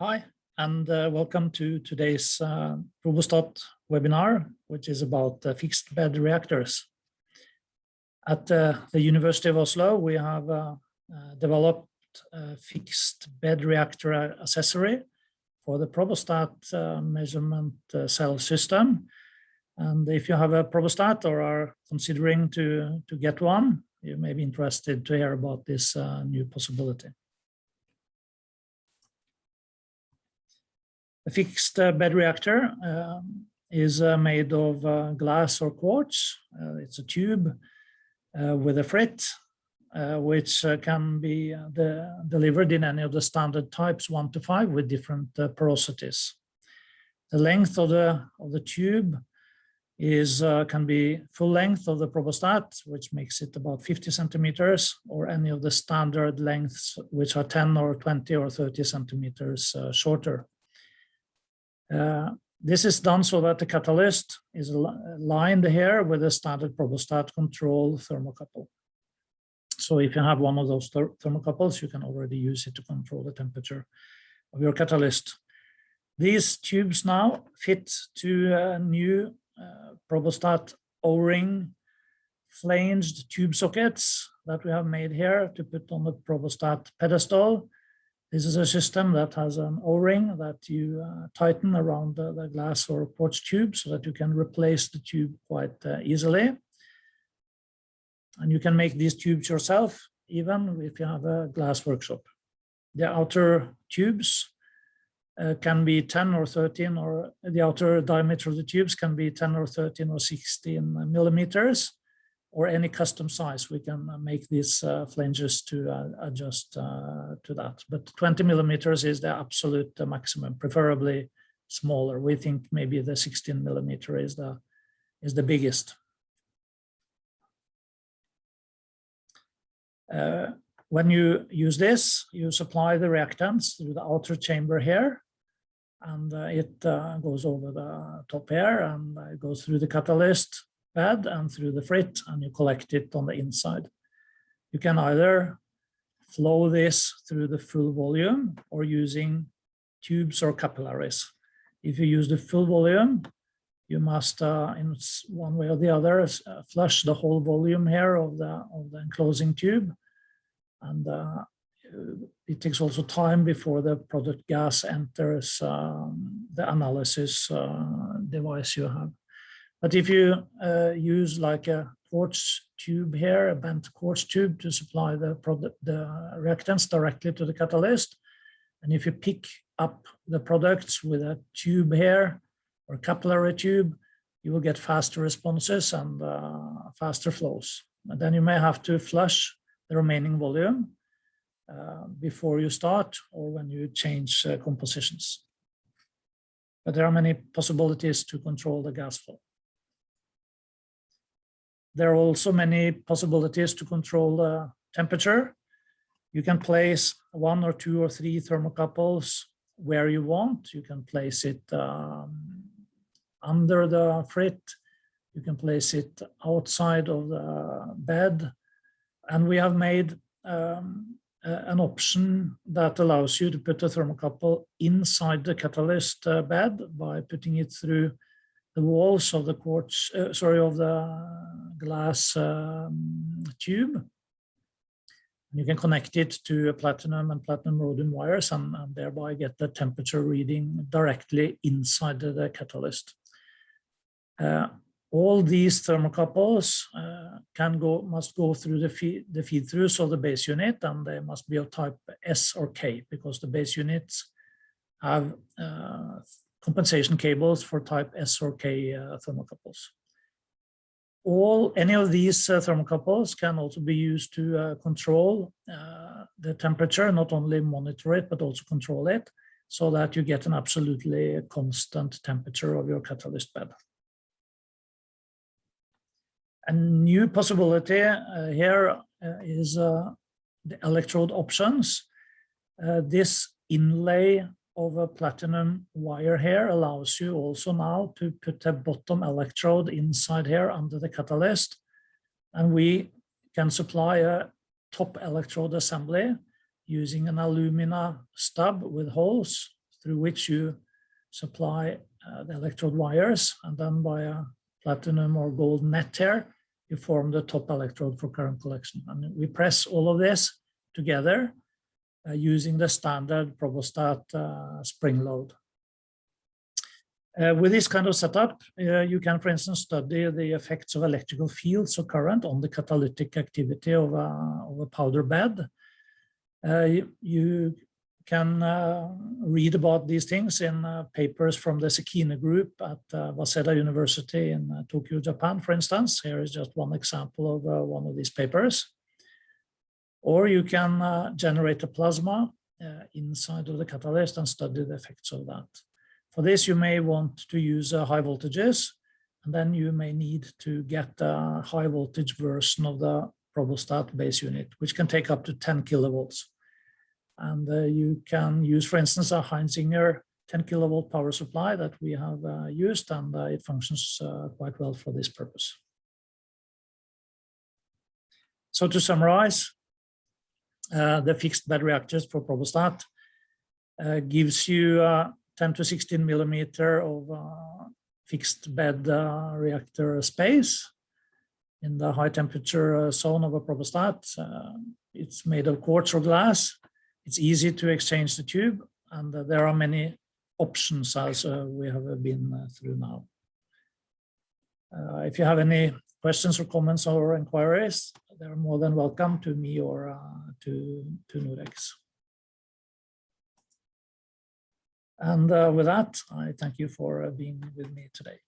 Hi, and welcome to today's ProboStat webinar, which is about fixed bed reactors. At the University of Oslo, we have developed a fixed bed reactor accessory for the ProboStat measurement cell system. And if you have a ProboStat or are considering to get one, you may be interested to hear about this new possibility. A fixed bed reactor is made of glass or quartz. It's a tube with a frit, which can be delivered in any of the standard types 1 to 5 with different porosities. The length of the tube is can be full length of the ProboStat, which makes it about 50 centimeters, or any of the standard lengths, which are 10 or 20 or 30 centimeters shorter. This is done so that the catalyst is aligned here with a standard ProboStat control thermocouple. So if you have one of those thermocouples, you can already use it to control the temperature of your catalyst. These tubes now fit to a new ProboStat O-ring flanged tube sockets that we have made here to put on the ProboStat pedestal. This is a system that has an O-ring that you tighten around the glass or quartz tube so that you can replace the tube quite easily. And you can make these tubes yourself, even if you have a glass workshop. The outer tubes can be 10 or 13, or the outer diameter of the tubes can be 10 or 13 or 16 millimeters, or any custom size. We can make these flanges to adjust to that. But 20 millimeters is the absolute maximum, preferably smaller. We think maybe the 16 millimeter is the biggest. When you use this, you supply the reactants through the outer chamber here, and it goes over the top here, and it goes through the catalyst bed and through the frit, and you collect it on the inside. You can either flow this through the full volume or using tubes or capillaries. If you use the full volume, you must, in one way or the other, flush the whole volume here of the enclosing tube. And it takes also time before the product gas enters the analysis device you have. But if you use like a quartz tube here, a bent quartz tube to supply the reactants directly to the catalyst, and if you pick up the products with a tube here or capillary tube, you will get faster responses and faster flows. And then you may have to flush the remaining volume before you start or when you change compositions. But there are many possibilities to control the gas flow. There are also many possibilities to control the temperature. You can place 1 or 2 or 3 thermocouples where you want. You can place it under the frit. You can place it outside of the bed. And we have made an option that allows you to put a thermocouple inside the catalyst bed by putting it through the walls of the quartz, of the glass tube. You can connect it to a platinum and platinum rhodium wires and thereby get the temperature reading directly inside the catalyst. All these thermocouples must go through the feed-throughs of the base unit, and they must be of type S or K, because the base units have compensation cables for type S or K thermocouples. Any of these thermocouples can also be used to control the temperature, not only monitor it, but also control it, so that you get an absolutely constant temperature of your catalyst bed. A new possibility here is the electrode options. This inlay of a platinum wire here allows you also now to put a bottom electrode inside here under the catalyst, and we can supply a top electrode assembly using an alumina stub with holes through which you supply the electrode wires, and then by a platinum or gold net here, you form the top electrode for current collection. And we press all of this together using the standard ProboStat spring load. With this kind of setup, you can, for instance, study the effects of electrical fields or current on the catalytic activity of a powder bed. You can read about these things in papers from the Sekine group at Waseda University in Tokyo, Japan, for instance. Here is just one example of one of these papers. Or you can generate a plasma inside of the catalyst and study the effects of that. For this, you may want to use high voltages, and then you may need to get a high voltage version of the ProboStat base unit, which can take up to 10 kilovolts. And you can use, for instance, a Heinzinger 10 kilovolt power supply that we have used, and it functions quite well for this purpose. So to summarize, the fixed bed reactors for ProboStat gives you 10 to 16 millimeter of fixed bed reactor space in the high temperature zone of a ProboStat. It's made of quartz or glass. It's easy to exchange the tube, and there are many options as we have been through now. If you have any questions or comments or inquiries, they're more than welcome to me or to Norex. And with that, I thank you for being with me today.